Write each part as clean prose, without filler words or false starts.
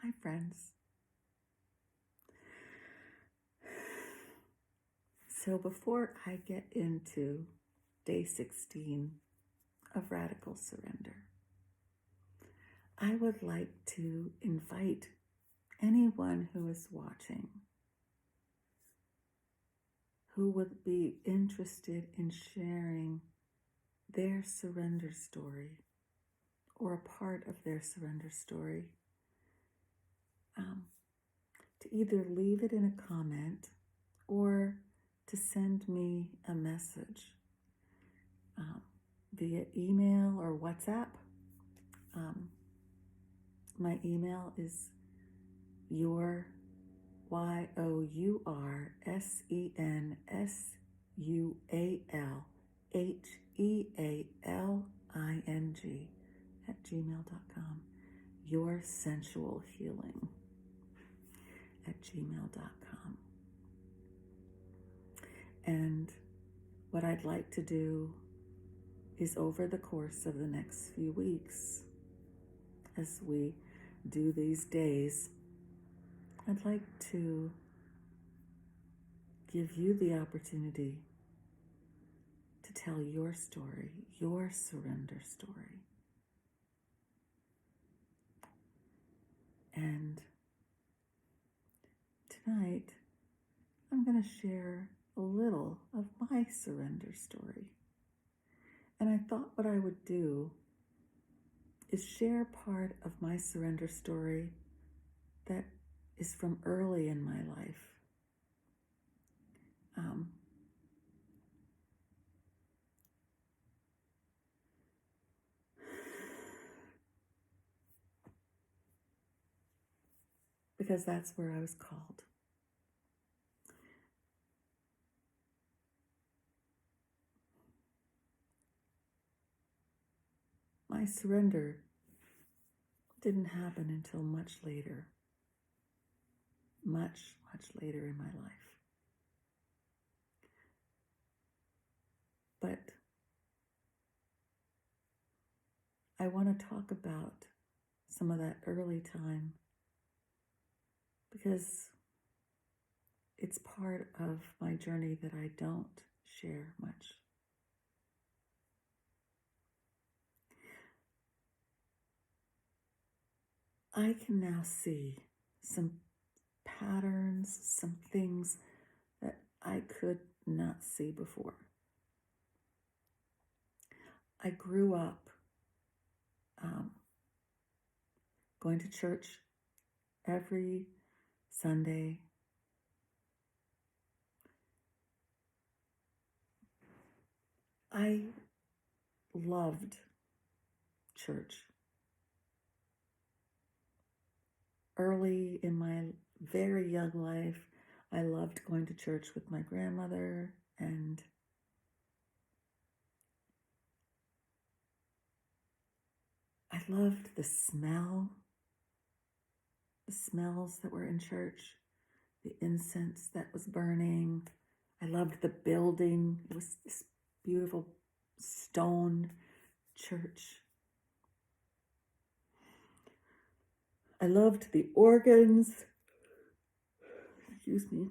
Hi, friends. So, before I get into day 16 of radical surrender, I would like to invite anyone who is watching who would be interested in sharing their surrender story or a part of their surrender story to either leave it in a comment or to send me a message via email or WhatsApp. My email is your yoursensualhealing your sensual healing @gmail.com. And what I'd like to do is, over the course of the next few weeks, as we do these days, I'd like to give you the opportunity to tell your story, your surrender story. And tonight, I'm going to share a little of my surrender story. And I thought what I would do is share part of my surrender story that is from early in my life. Because that's where I was called. My surrender didn't happen until much later. Much later in my life. But I want to talk about some of that early time because it's part of my journey that I don't share much. I can now see some patterns, some things that I could not see before. I grew up going to church every Sunday. I loved church. Early in my very young life, I loved going to church with my grandmother, and I loved the smells that were in church, the incense that was burning. I loved the building. It was this beautiful stone church. I loved the organs. Excuse me.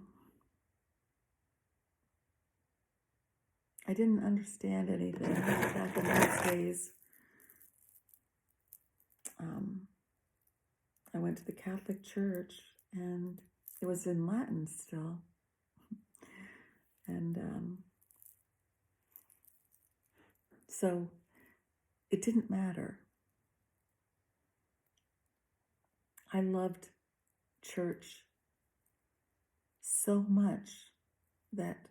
I didn't understand anything back in those days. I went to the Catholic Church, and it was in Latin still. And so it didn't matter. I loved church so much that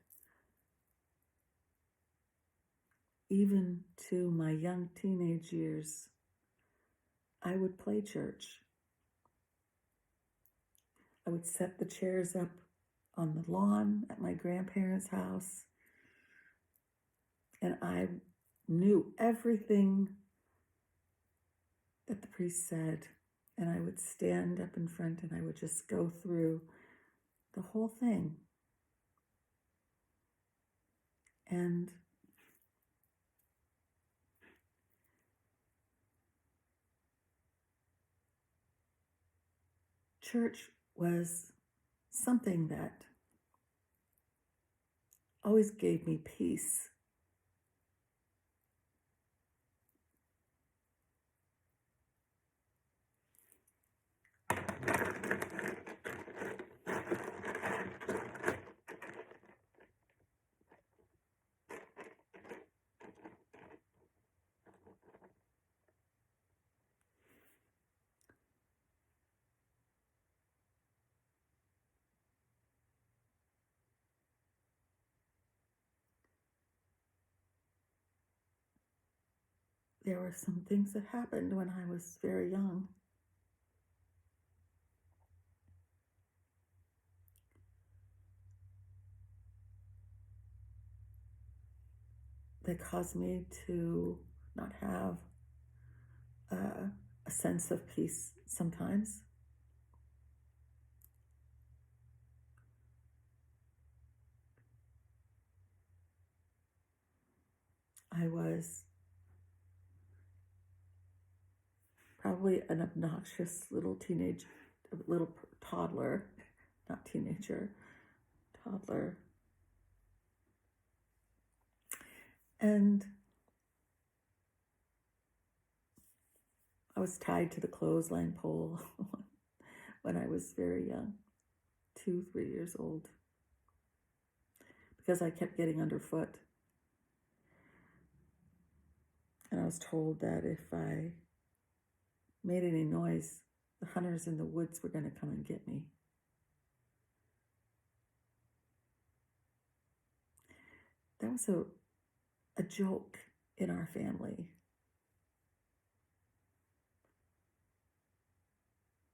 even to my young teenage years, I would play church. I would set the chairs up on the lawn at my grandparents' house, and I knew everything that the priest said, and I would stand up in front and I would just go through the whole thing. And church was something that always gave me peace. There were some things that happened when I was very young that caused me to not have a sense of peace sometimes. I was probably an obnoxious little toddler, not teenager, toddler. And I was tied to the clothesline pole when I was very young, 2, 3 years old, because I kept getting underfoot. And I was told that if I made any noise, the hunters in the woods were going to come and get me. That was a joke in our family.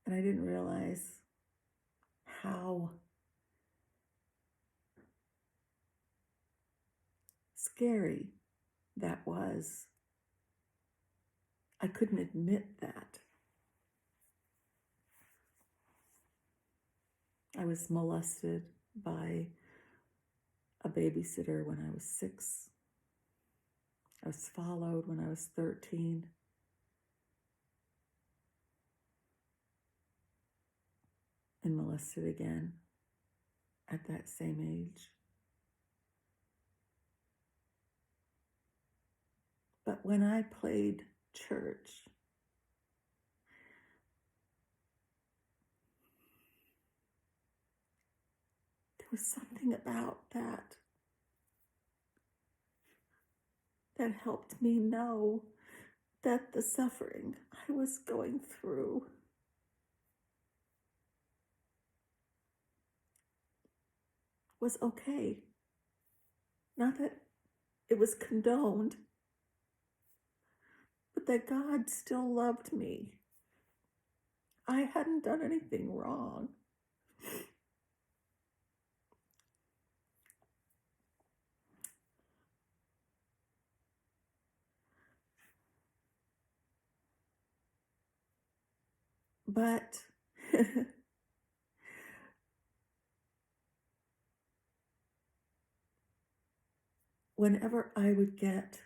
And I didn't realize how scary that was. I couldn't admit that. I was molested by a babysitter when I was 6. I was followed when I was 13. And molested again at that same age. But when I played church, there was something about that that helped me know that the suffering I was going through was okay. Not that it was condoned, but that God still loved me. I hadn't done anything wrong. But whenever I would get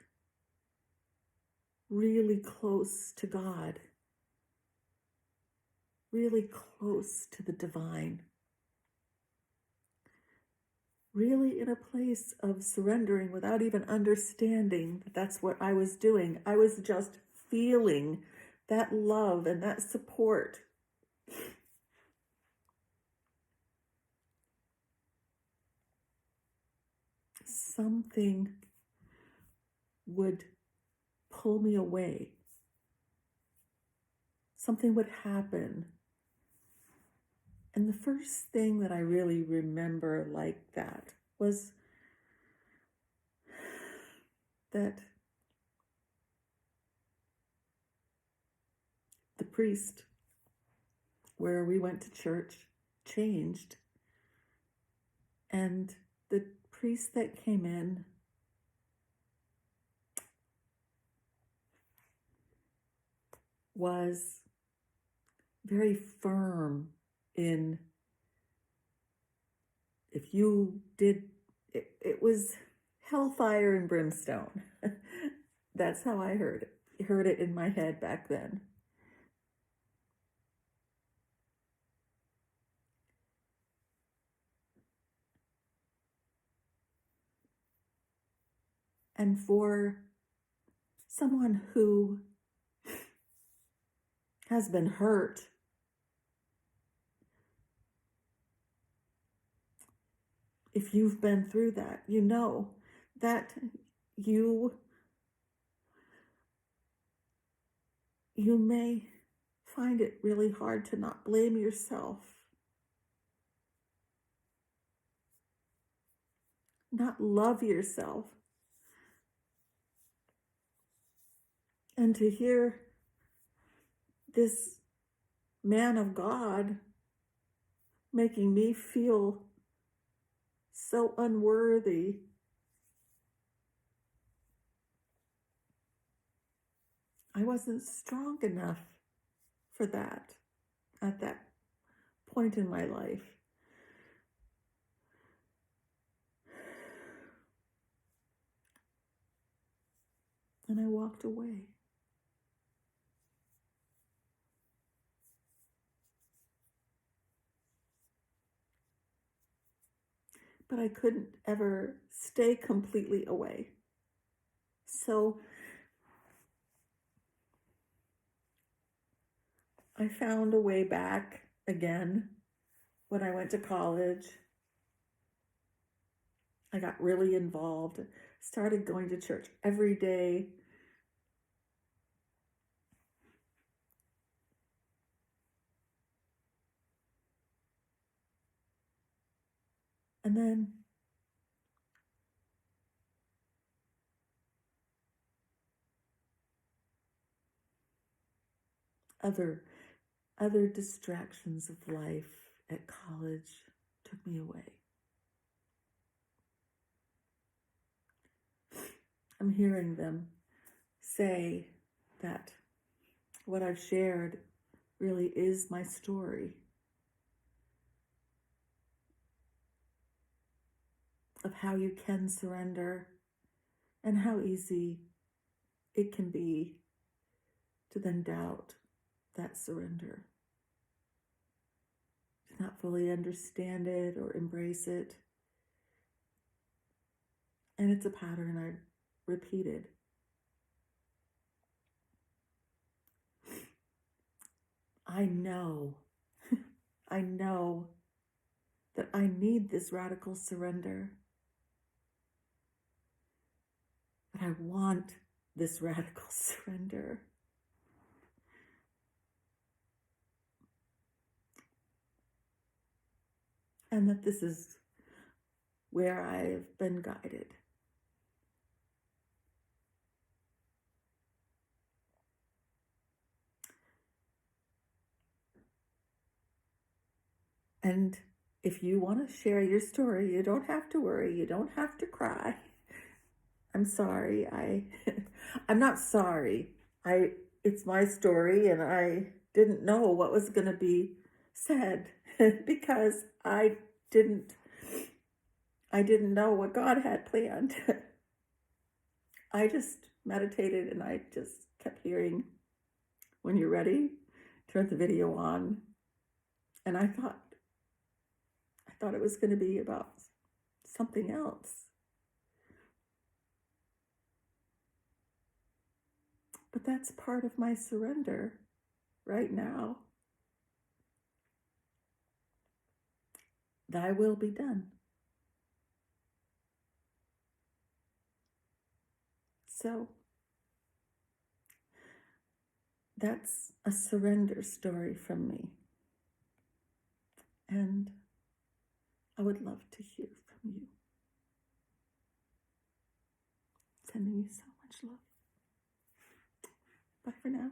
really close to God, really close to the divine, really in a place of surrendering without even understanding that that's what I was doing. I was just feeling that love and that support. Something would pull me away. Something would happen. And the first thing that I really remember like that was that the priest where we went to church changed. And the priest that came in was very firm in, if you did, it was hellfire and brimstone. That's how I heard it in my head back then. And for someone who has been hurt, if you've been through that, you know that you may find it really hard to not blame yourself, not love yourself. And to hear this man of God making me feel so unworthy, I wasn't strong enough for that at that point in my life. And I walked away. But I couldn't ever stay completely away. So I found a way back again when I went to college. I got really involved, started going to church every day. And then other distractions of life at college took me away. I'm hearing them say that what I've shared really is my story of how you can surrender and how easy it can be to then doubt that surrender, to not fully understand it or embrace it. And it's a pattern I've repeated. I know that I need this radical surrender. That I want this radical surrender. And that this is where I've been guided. And if you want to share your story, you don't have to worry. You don't have to cry. I'm sorry. I'm not sorry. It's my story, and I didn't know what was going to be said because I didn't know what God had planned. I just meditated and I just kept hearing, when you're ready, turn the video on. And I thought it was going to be about something else. But that's part of my surrender right now. Thy will be done. So that's a surrender story from me. And I would love to hear from you. Sending you so much love. Bye for now.